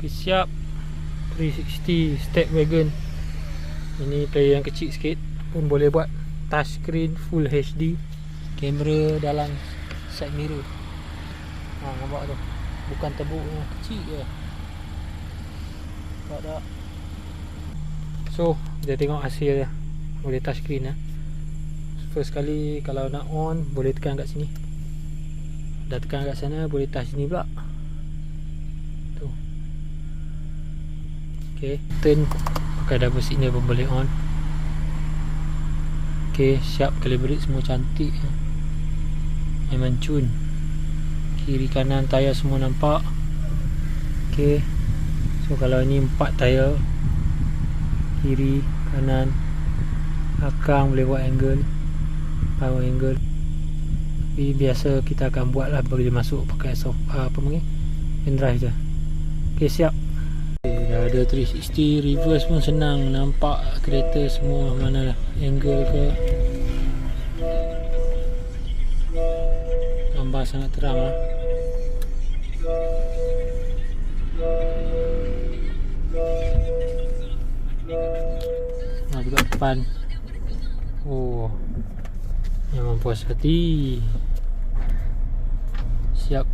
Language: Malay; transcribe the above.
Okay, siap. 360 step wagon. Ini player yang kecil sikit pun boleh buat touchscreen full HD. Kamera dalam side mirror. Nampak tu, bukan tebuk yang kecil je. Nampak tak? So kita tengok hasil dia. Boleh touchscreen lah. First kali kalau nak on, boleh tekan kat sini. Dah tekan kat sana, boleh touch sini pula. Tu. Okay, turn pakai double signal pun boleh on. Okay, siap. Calibrate semua cantik. Memang cun. Kiri kanan tayar semua nampak. Okay, so kalau ni 4 tayar, kiri, kanan, belakang boleh buat angle, power angle. Tapi biasa kita akan buat lah bila masuk pakai sofa, apa panggil, pendrive je. Okay, siap. Okay, dah ada 360. Reverse pun senang. Nampak kereta semua mana lah, angle ke. Gambar sangat terang lah. Nah, juga depan. Oh, memang puas hati. Siap.